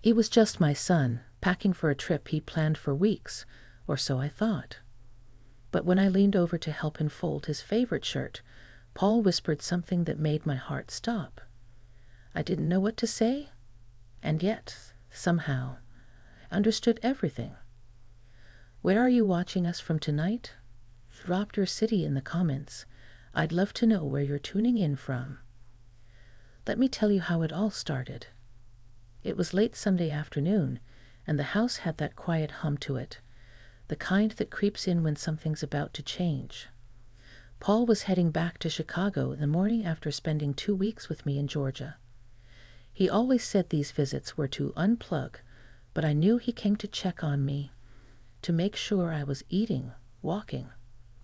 He was just my son, packing for a trip he'd planned for weeks, or so I thought. But when I leaned over to help him fold his favorite shirt, Paul whispered something that made my heart stop. I didn't know what to say, and yet, somehow, understood everything. Where are you watching us from tonight? Drop your city in the comments. I'd love to know where you're tuning in from. Let me tell you how it all started. It was late Sunday afternoon, and the house had that quiet hum to it, the kind that creeps in when something's about to change. Paul was heading back to Chicago the morning after spending 2 weeks with me in Georgia. He always said these visits were to unplug, but I knew he came to check on me, to make sure I was eating, walking,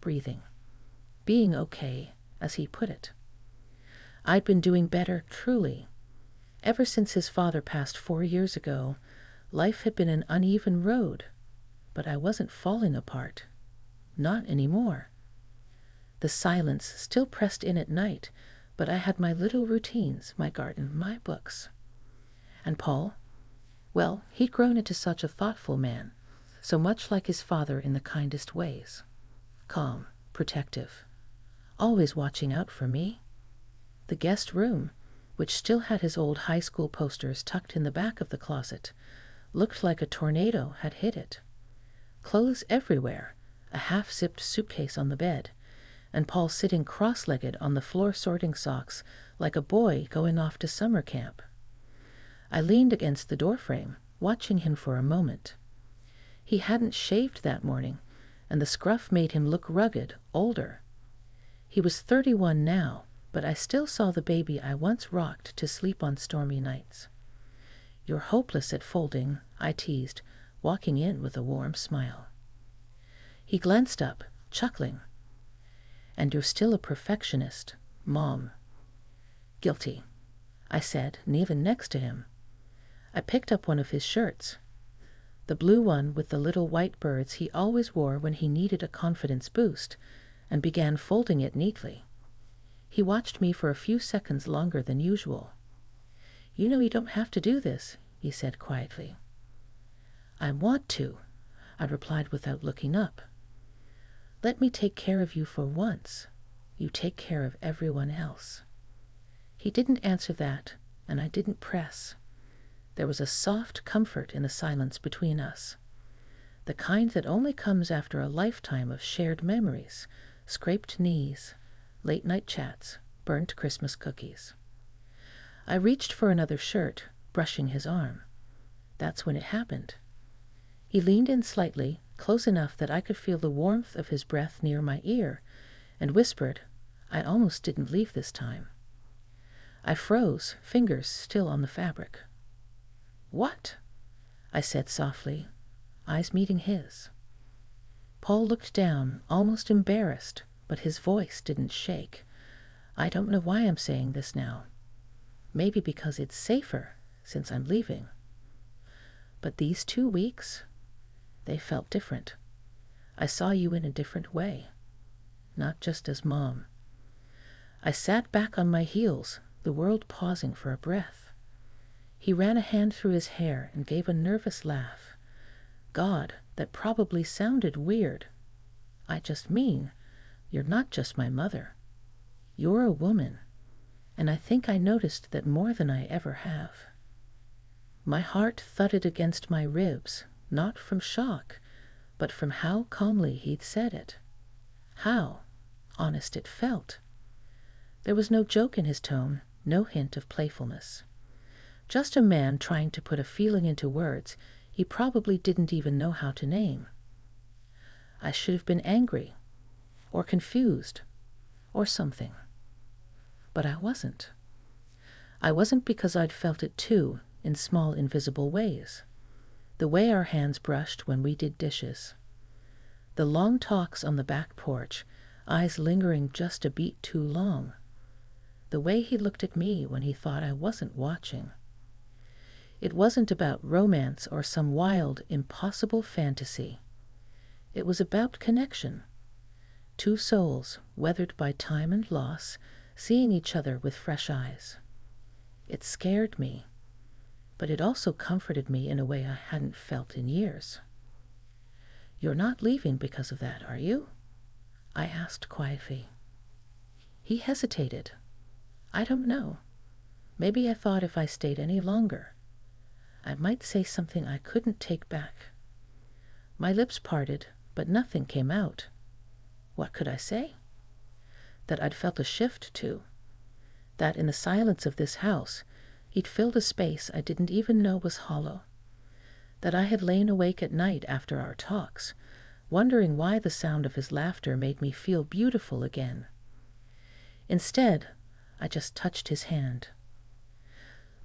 breathing, being okay, as he put it. I'd been doing better, truly. Ever since his father passed 4 years ago, life had been an uneven road, but I wasn't falling apart. Not anymore. The silence still pressed in at night, but I had my little routines, my garden, my books. And Paul? Well, he'd grown into such a thoughtful man, so much like his father in the kindest ways. Calm, protective, always watching out for me. The guest room, which still had his old high school posters tucked in the back of the closet, looked like a tornado had hit it. Clothes everywhere, a half-zipped suitcase on the bed, and Paul sitting cross-legged on the floor sorting socks like a boy going off to summer camp. I leaned against the doorframe, watching him for a moment. He hadn't shaved that morning, and the scruff made him look rugged, older. He was 31 now, but I still saw the baby I once rocked to sleep on stormy nights. "You're hopeless at folding," I teased, walking in with a warm smile. He glanced up, chuckling. "And you're still a perfectionist, Mom." "Guilty," I said, kneeling next to him. I picked up one of his shirts, the blue one with the little white birds he always wore when he needed a confidence boost, and began folding it neatly. He watched me for a few seconds longer than usual. "You know you don't have to do this," he said quietly. "I want to," I replied without looking up. "Let me take care of you for once. You take care of everyone else." He didn't answer that, and I didn't press. There was a soft comfort in the silence between us, the kind that only comes after a lifetime of shared memories, scraped knees, late-night chats, burnt Christmas cookies. I reached for another shirt, brushing his arm. That's when it happened. He leaned in slightly, close enough that I could feel the warmth of his breath near my ear, and whispered, "I almost didn't leave this time." I froze, fingers still on the fabric. "What?" I said softly, eyes meeting his. Paul looked down, almost embarrassed, but his voice didn't shake. I don't know why I'm saying this now. Maybe because it's safer, since I'm leaving. But these 2 weeks, they felt different. I saw you in a different way, not just as Mom. I sat back on my heels, the world pausing for a breath. He ran a hand through his hair and gave a nervous laugh. God, that probably sounded weird. "I just mean, you're not just my mother. You're a woman, and I think I noticed that more than I ever have." My heart thudded against my ribs, not from shock, but from how calmly he'd said it. How honest it felt. There was no joke in his tone, no hint of playfulness. Just a man trying to put a feeling into words he probably didn't even know how to name. I should have been angry, or confused, or something. But I wasn't. I wasn't because I'd felt it too, in small invisible ways. The way our hands brushed when we did dishes. The long talks on the back porch, eyes lingering just a beat too long. The way he looked at me when he thought I wasn't watching. It wasn't about romance or some wild, impossible fantasy. It was about connection. 2 souls, weathered by time and loss, seeing each other with fresh eyes. It scared me. but it also comforted me in a way I hadn't felt in years. "You're not leaving because of that, are you?" I asked quietly. He hesitated. "I don't know. Maybe I thought if I stayed any longer, I might say something I couldn't take back." My lips parted, but nothing came out. What could I say? That I'd felt a shift, too. That in the silence of this house, he'd filled a space I didn't even know was hollow. That I had lain awake at night after our talks, wondering why the sound of his laughter made me feel beautiful again. Instead, I just touched his hand.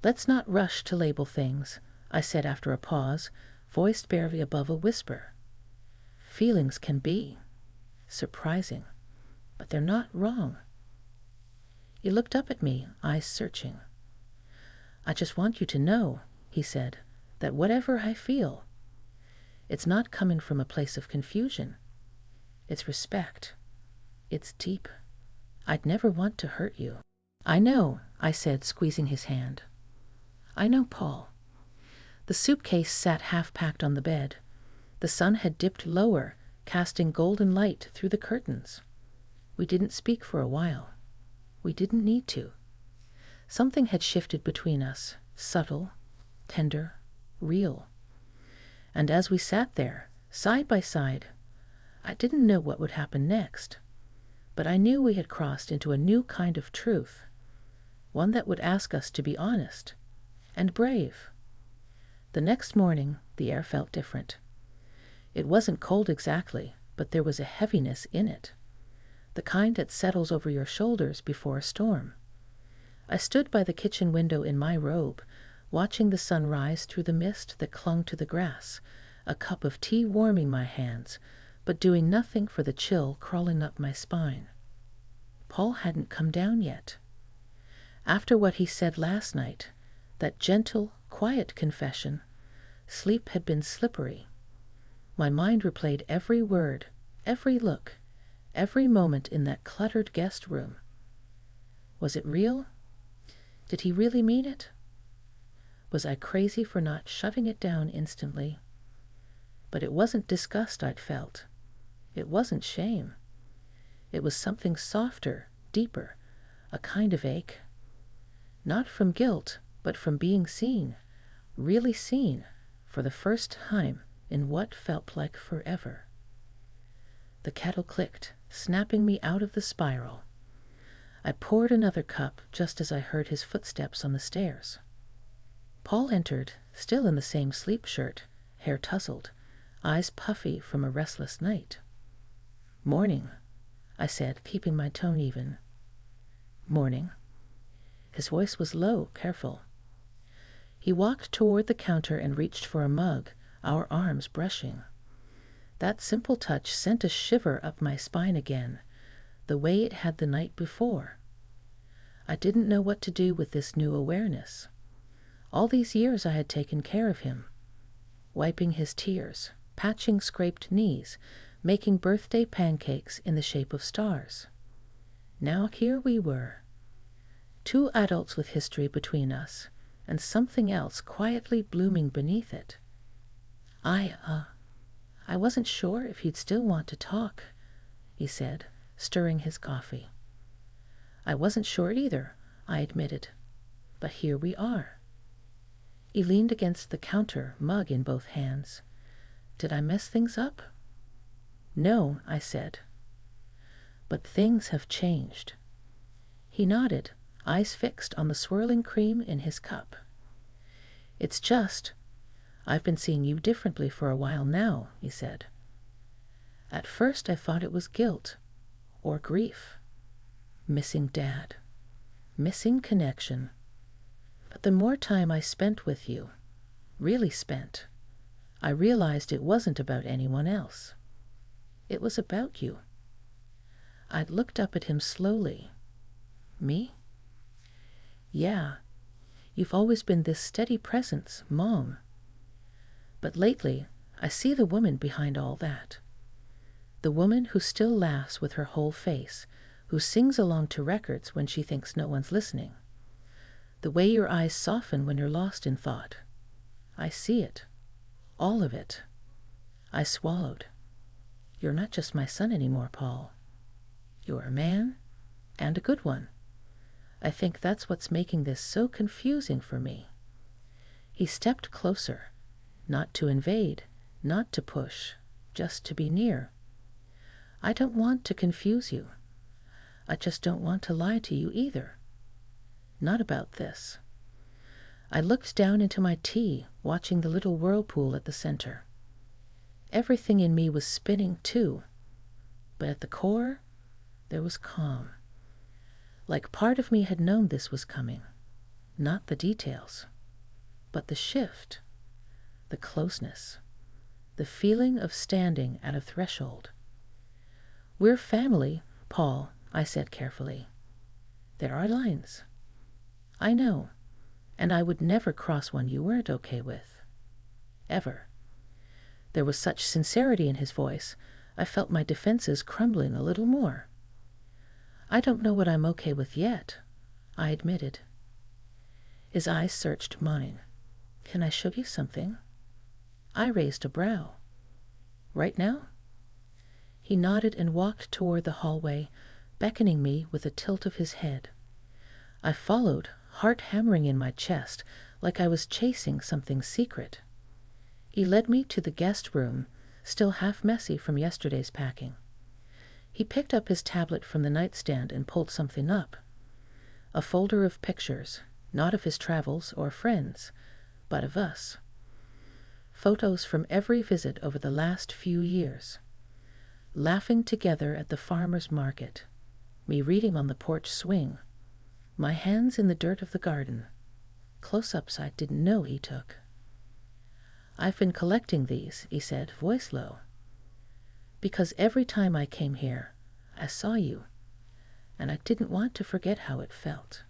"Let's not rush to label things," I said after a pause, voiced barely above a whisper. "Feelings can be surprising, but they're not wrong." He looked up at me, eyes searching. "I just want you to know," he said, "that whatever I feel, it's not coming from a place of confusion. It's respect. It's deep. I'd never want to hurt you." "I know," I said, squeezing his hand. "I know, Paul." The suitcase sat half-packed on the bed. The sun had dipped lower, casting golden light through the curtains. We didn't speak for a while. We didn't need to. Something had shifted between us, subtle, tender, real. And as we sat there, side by side, I didn't know what would happen next, but I knew we had crossed into a new kind of truth, one that would ask us to be honest and brave. The next morning, the air felt different. It wasn't cold exactly, but there was a heaviness in it, the kind that settles over your shoulders before a storm. I stood by the kitchen window in my robe, watching the sun rise through the mist that clung to the grass, a cup of tea warming my hands, but doing nothing for the chill crawling up my spine. Paul hadn't come down yet. After what he said last night, that gentle, quiet confession, sleep had been slippery. My mind replayed every word, every look, every moment in that cluttered guest room. Was it real? Did he really mean it? Was I crazy for not shutting it down instantly? But it wasn't disgust I'd felt. It wasn't shame. It was something softer, deeper, a kind of ache. Not from guilt, but from being seen, really seen, for the first time in what felt like forever. The kettle clicked, snapping me out of the spiral. I poured another cup just as I heard his footsteps on the stairs. Paul entered, still in the same sleep shirt, hair tousled, eyes puffy from a restless night. "Morning," I said, keeping my tone even. "Morning." His voice was low, careful. He walked toward the counter and reached for a mug, our arms brushing. That simple touch sent a shiver up my spine again, the way it had the night before. I didn't know what to do with this new awareness. All these years I had taken care of him, wiping his tears, patching scraped knees, making birthday pancakes in the shape of stars. Now here we were, two adults with history between us, and something else quietly blooming beneath it. I wasn't sure if he'd still want to talk," he said, stirring his coffee. "I wasn't sure either," I admitted. "But here we are." He leaned against the counter, mug in both hands. "Did I mess things up?" "No," I said. "But things have changed." He nodded, eyes fixed on the swirling cream in his cup. "It's just, I've been seeing you differently for a while now," he said. "At first I thought it was guilt or grief. Missing Dad. Missing connection. But the more time I spent with you, really spent, I realized it wasn't about anyone else. It was about you." I looked up at him slowly. "Me?" "Yeah. You've always been this steady presence, Mom. But lately, I see the woman behind all that. The woman who still laughs with her whole face, who sings along to records when she thinks no one's listening. The way your eyes soften when you're lost in thought. I see it. All of it. I swallowed. You're not just my son anymore, Paul. You're a man, and a good one. I think that's what's making this so confusing for me. He stepped closer, not to invade, not to push, just to be near. I don't want to confuse you. I just don't want to lie to you either. Not about this. I looked down into my tea, watching the little whirlpool at the center. Everything in me was spinning too, but at the core, there was calm. Like part of me had known this was coming. Not the details, but the shift, the closeness, the feeling of standing at a threshold. We're family, Paul, I said carefully. There are lines. I know, and I would never cross one you weren't okay with. Ever. There was such sincerity in his voice, I felt my defenses crumbling a little more. I don't know what I'm okay with yet, I admitted. His eyes searched mine. Can I show you something? I raised a brow. Right now? He nodded and walked toward the hallway, beckoning me with a tilt of his head. I followed, heart hammering in my chest, like I was chasing something secret. He led me to the guest room, still half messy from yesterday's packing. He picked up his tablet from the nightstand and pulled something up. A folder of pictures, not of his travels or friends, but of us. Photos from every visit over the last few years. Laughing together at the farmer's market, me reading on the porch swing, my hands in the dirt of the garden, close-ups I didn't know he took. I've been collecting these, he said, voice low, because every time I came here, I saw you, and I didn't want to forget how it felt.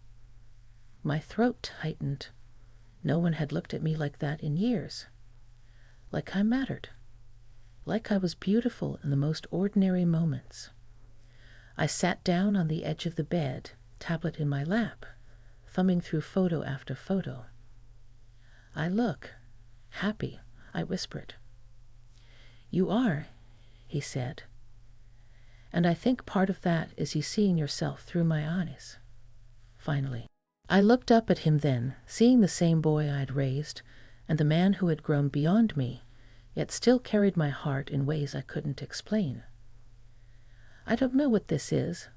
My throat tightened. No one had looked at me like that in years. Like I mattered. Like I was beautiful in the most ordinary moments. I sat down on the edge of the bed, tablet in my lap, thumbing through photo after photo. I look happy, I whispered. You are, he said. And I think part of that is you seeing yourself through my eyes. Finally. I looked up at him then, seeing the same boy I'd raised, and the man who had grown beyond me, yet still carried my heart in ways I couldn't explain. I don't know what this is,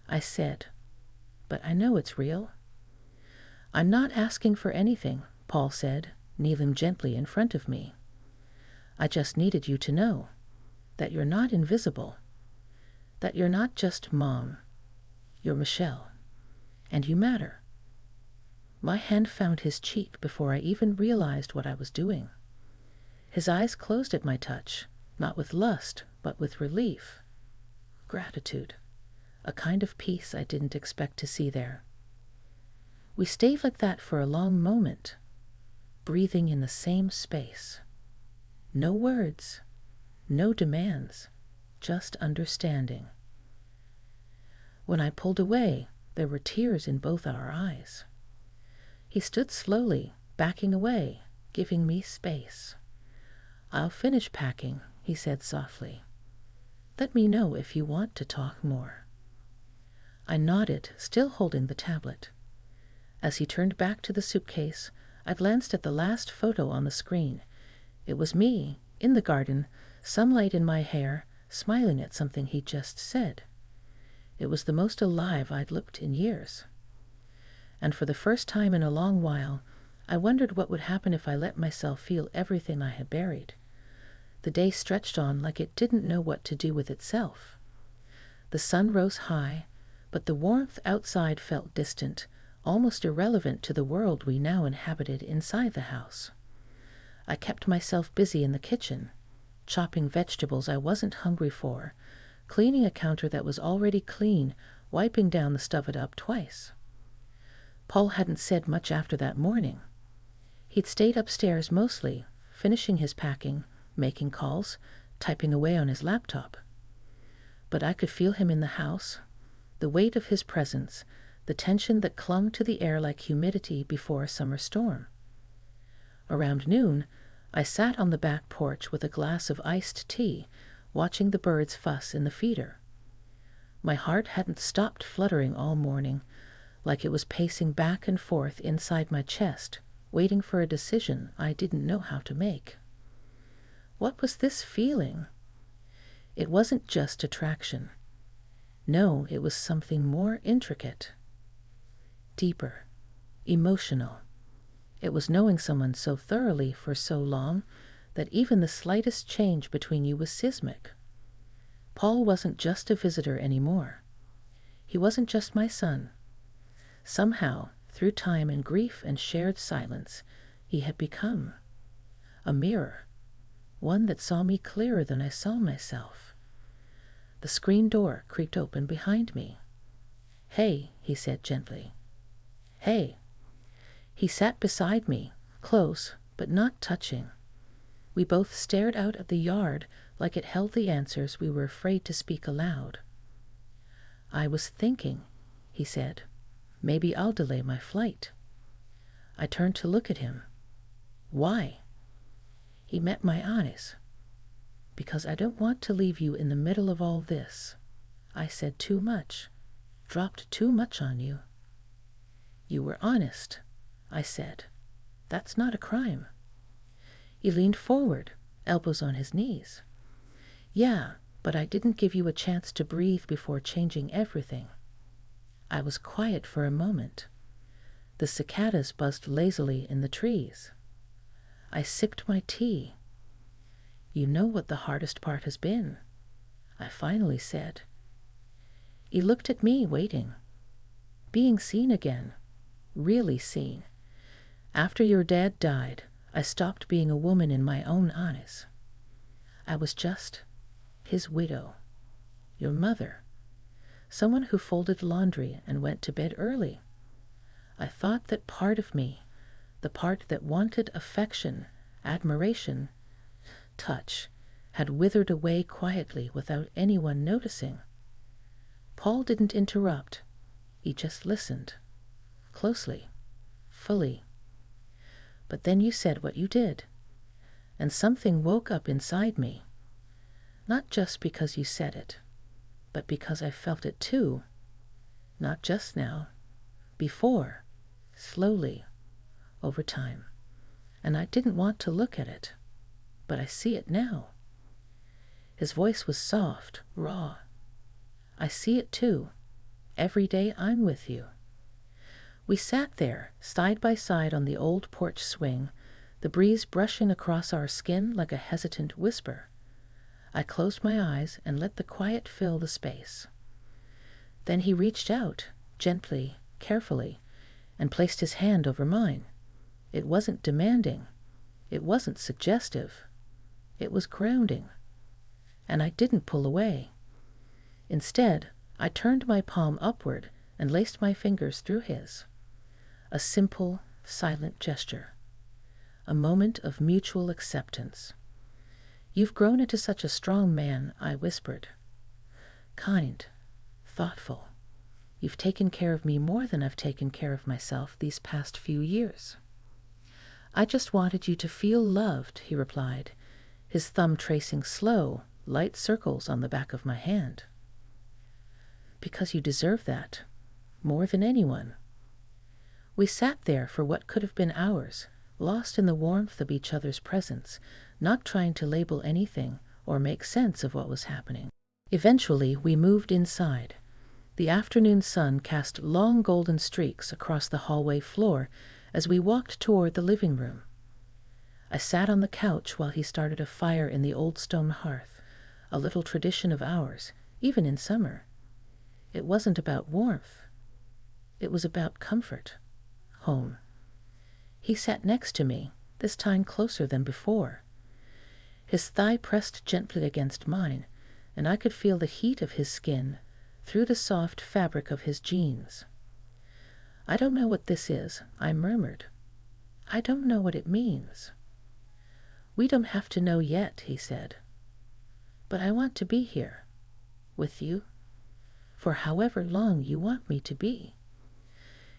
I said, but I know it's real. I'm not asking for anything, Paul said, kneeling gently in front of me. I just needed you to know that you're not invisible, that you're not just Mom, you're Michelle, and you matter. My hand found his cheek before I even realized what I was doing. His eyes closed at my touch, not with lust, but with relief. Gratitude, a kind of peace I didn't expect to see there. We stayed like that for a long moment, breathing in the same space. No words, no demands, just understanding. When I pulled away, there were tears in both our eyes. He stood slowly, backing away, giving me space. I'll finish packing, he said softly. Let me know if you want to talk more. I nodded, still holding the tablet. As he turned back to the suitcase, I glanced at the last photo on the screen. It was me, in the garden, sunlight in my hair, smiling at something he'd just said. It was the most alive I'd looked in years. And for the first time in a long while, I wondered what would happen if I let myself feel everything I had buried. The day stretched on like it didn't know what to do with itself. The sun rose high, but the warmth outside felt distant, almost irrelevant to the world we now inhabited inside the house. I kept myself busy in the kitchen, chopping vegetables I wasn't hungry for, cleaning a counter that was already clean, wiping down the stuff-it-up twice. Paul hadn't said much after that morning. He'd stayed upstairs mostly, finishing his packing, making calls, typing away on his laptop. But I could feel him in the house, the weight of his presence, the tension that clung to the air like humidity before a summer storm. Around noon, I sat on the back porch with a glass of iced tea, watching the birds fuss in the feeder. My heart hadn't stopped fluttering all morning, like it was pacing back and forth inside my chest, waiting for a decision I didn't know how to make. What was this feeling? It wasn't just attraction. No, it was something more intricate, deeper, emotional. It was knowing someone so thoroughly for so long that even the slightest change between you was seismic. Paul wasn't just a visitor anymore. He wasn't just my son. Somehow, through time and grief and shared silence, he had become a mirror, one that saw me clearer than I saw myself. The screen door creaked open behind me. "Hey," he said gently. "Hey." He sat beside me, close but not touching. We both stared out at the yard like it held the answers we were afraid to speak aloud. "I was thinking," he said, "maybe I'll delay my flight." I turned to look at him. "Why?" He met my eyes. "Because I don't want to leave you in the middle of all this. I said too much, dropped too much on you." "You were honest," I said. "That's not a crime." He leaned forward, elbows on his knees. "Yeah, but I didn't give you a chance to breathe before changing everything." I was quiet for a moment. The cicadas buzzed lazily in the trees. I sipped my tea. "You know what the hardest part has been," I finally said. He looked at me, waiting. "Being seen again, really seen. After your dad died, I stopped being a woman in my own eyes. I was just his widow, your mother, someone who folded laundry and went to bed early. I thought that part of me, the part that wanted affection, admiration, touch, had withered away quietly without anyone noticing." Paul didn't interrupt. He just listened, closely, fully. "But then you said what you did, and something woke up inside me. Not just because you said it, but because I felt it too. Not just now, before, slowly, over time. And I didn't want to look at it, but I see it now." His voice was soft, raw. "I see it too, every day I'm with you." We sat there, side by side on the old porch swing, the breeze brushing across our skin like a hesitant whisper. I closed my eyes and let the quiet fill the space. Then he reached out, gently, carefully, and placed his hand over mine. It wasn't demanding. It wasn't suggestive. It was grounding. And I didn't pull away. Instead, I turned my palm upward and laced my fingers through his. A simple, silent gesture. A moment of mutual acceptance. "You've grown into such a strong man," I whispered. "Kind, thoughtful. You've taken care of me more than I've taken care of myself these past few years." "I just wanted you to feel loved," he replied, his thumb tracing slow, light circles on the back of my hand. "Because you deserve that, more than anyone." We sat there for what could have been hours, lost in the warmth of each other's presence, not trying to label anything or make sense of what was happening. Eventually, we moved inside. The afternoon sun cast long golden streaks across the hallway floor as we walked toward the living room. I sat on the couch while he started a fire in the old stone hearth, a little tradition of ours, even in summer. It wasn't about warmth. It was about comfort, home. He sat next to me, this time closer than before. His thigh pressed gently against mine, and I could feel the heat of his skin through the soft fabric of his jeans. "I don't know what this is," I murmured. "I don't know what it means." "We don't have to know yet," he said. "But I want to be here, with you, for however long you want me to be."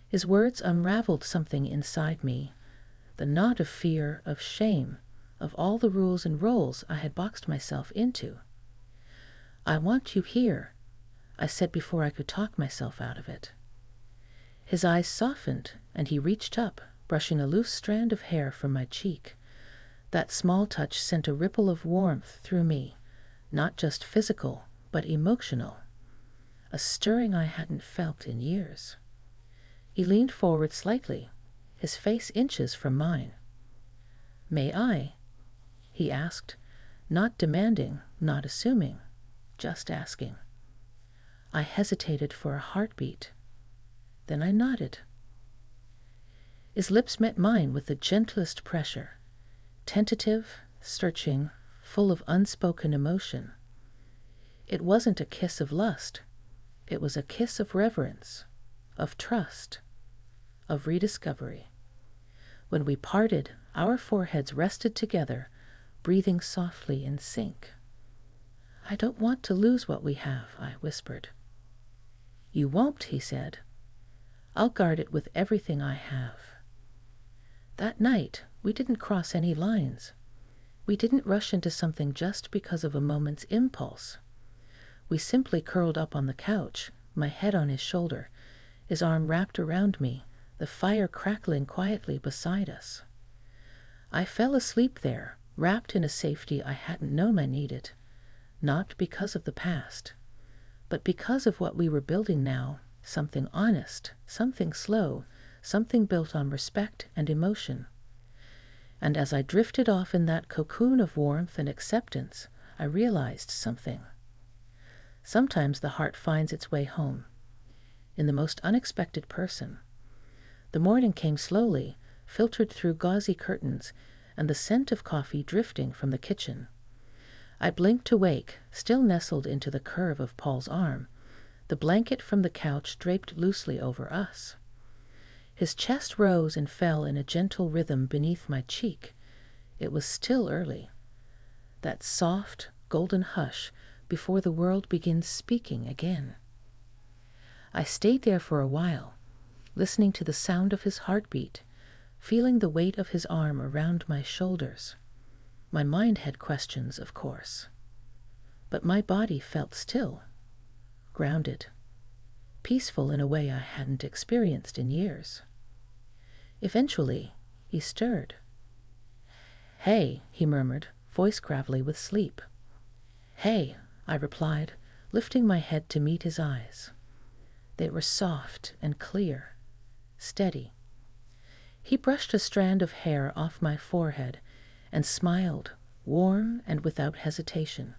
His words unraveled something inside me, the knot of fear, of shame, of all the rules and roles I had boxed myself into. "I want you here," I said before I could talk myself out of it. His eyes softened, and he reached up, brushing a loose strand of hair from my cheek. That small touch sent a ripple of warmth through me, not just physical, but emotional, a stirring I hadn't felt in years. He leaned forward slightly, his face inches from mine. "May I?" he asked, not demanding, not assuming, just asking. I hesitated for a heartbeat. Then I nodded. His lips met mine with the gentlest pressure, tentative, searching, full of unspoken emotion. It wasn't a kiss of lust. It was a kiss of reverence, of trust, of rediscovery. When we parted, our foreheads rested together, breathing softly in sync. "I don't want to lose what we have," I whispered. "You won't," he said. "I'll guard it with everything I have." That night, we didn't cross any lines. We didn't rush into something just because of a moment's impulse. We simply curled up on the couch, my head on his shoulder, his arm wrapped around me, the fire crackling quietly beside us. I fell asleep there, wrapped in a safety I hadn't known I needed, not because of the past, but because of what we were building now, something honest, something slow, something built on respect and emotion. And as I drifted off in that cocoon of warmth and acceptance, I realized something. Sometimes the heart finds its way home, in the most unexpected person. The morning came slowly, filtered through gauzy curtains, and the scent of coffee drifting from the kitchen. I blinked awake, still nestled into the curve of Paul's arm, the blanket from the couch draped loosely over us. His chest rose and fell in a gentle rhythm beneath my cheek. It was still early. That soft, golden hush before the world begins speaking again. I stayed there for a while, listening to the sound of his heartbeat, feeling the weight of his arm around my shoulders. My mind had questions, of course, but my body felt still, grounded, peaceful in a way I hadn't experienced in years. Eventually, he stirred. "Hey," he murmured, voice gravelly with sleep. "Hey," I replied, lifting my head to meet his eyes. They were soft and clear, steady. He brushed a strand of hair off my forehead and smiled, warm and without hesitation.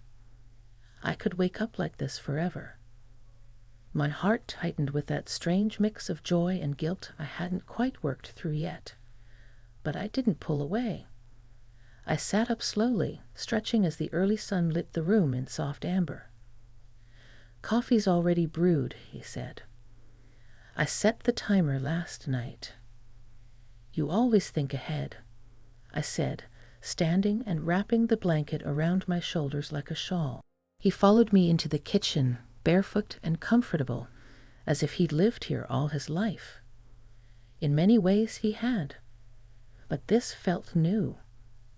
I could wake up like this forever. My heart tightened with that strange mix of joy and guilt I hadn't quite worked through yet. But I didn't pull away. I sat up slowly, stretching as the early sun lit the room in soft amber. "Coffee's already brewed," he said. "I set the timer last night." "You always think ahead," I said, standing and wrapping the blanket around my shoulders like a shawl. He followed me into the kitchen, barefoot and comfortable, as if he'd lived here all his life. In many ways he had. But this felt new,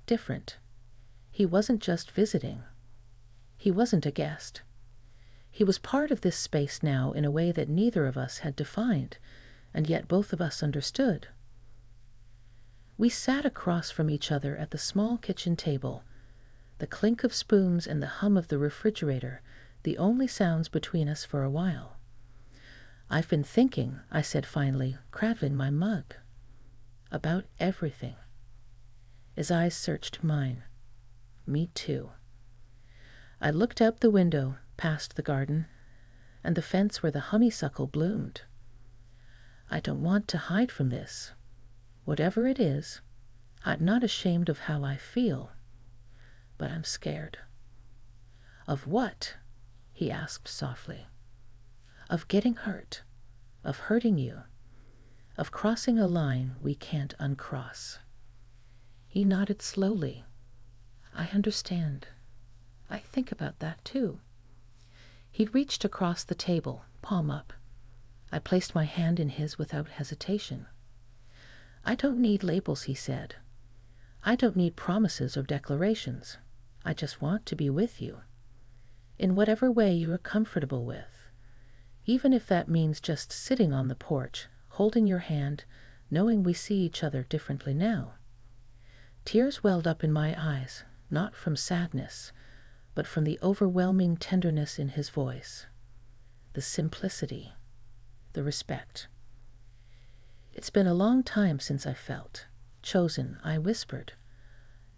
different. He wasn't just visiting. He wasn't a guest. He was part of this space now in a way that neither of us had defined, and yet both of us understood. We sat across from each other at the small kitchen table, the clink of spoons and the hum of the refrigerator, the only sounds between us for a while. "I've been thinking," I said finally, cradling my mug, "about everything." His eyes searched mine. Me too. I looked out the window, past the garden, and the fence where the honeysuckle bloomed. I don't want to hide from this. Whatever it is, I'm not ashamed of how I feel, but I'm scared. "Of what?" he asked softly. "Of getting hurt, of hurting you, of crossing a line we can't uncross." He nodded slowly. "I understand. I think about that too." He'd reached across the table, palm up. I placed my hand in his without hesitation. I don't need labels, he said. I don't need promises or declarations. I just want to be with you, in whatever way you are comfortable with, even if that means just sitting on the porch, holding your hand, knowing we see each other differently now. Tears welled up in my eyes, not from sadness, but from the overwhelming tenderness in his voice, the simplicity, the respect. It's been a long time since I felt chosen, I whispered,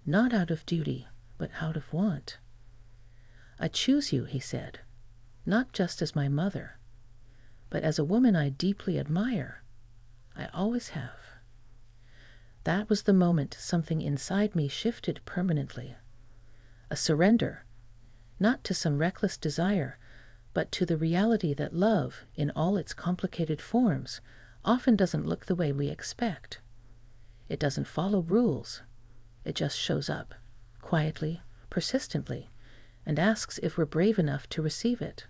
not out of duty, but out of want. I choose you, he said, not just as my mother, but as a woman I deeply admire. I always have. That was the moment something inside me shifted permanently. A surrender, not to some reckless desire, but to the reality that love, in all its complicated forms, often doesn't look the way we expect. It doesn't follow rules. It just shows up, quietly, persistently, and asks if we're brave enough to receive it.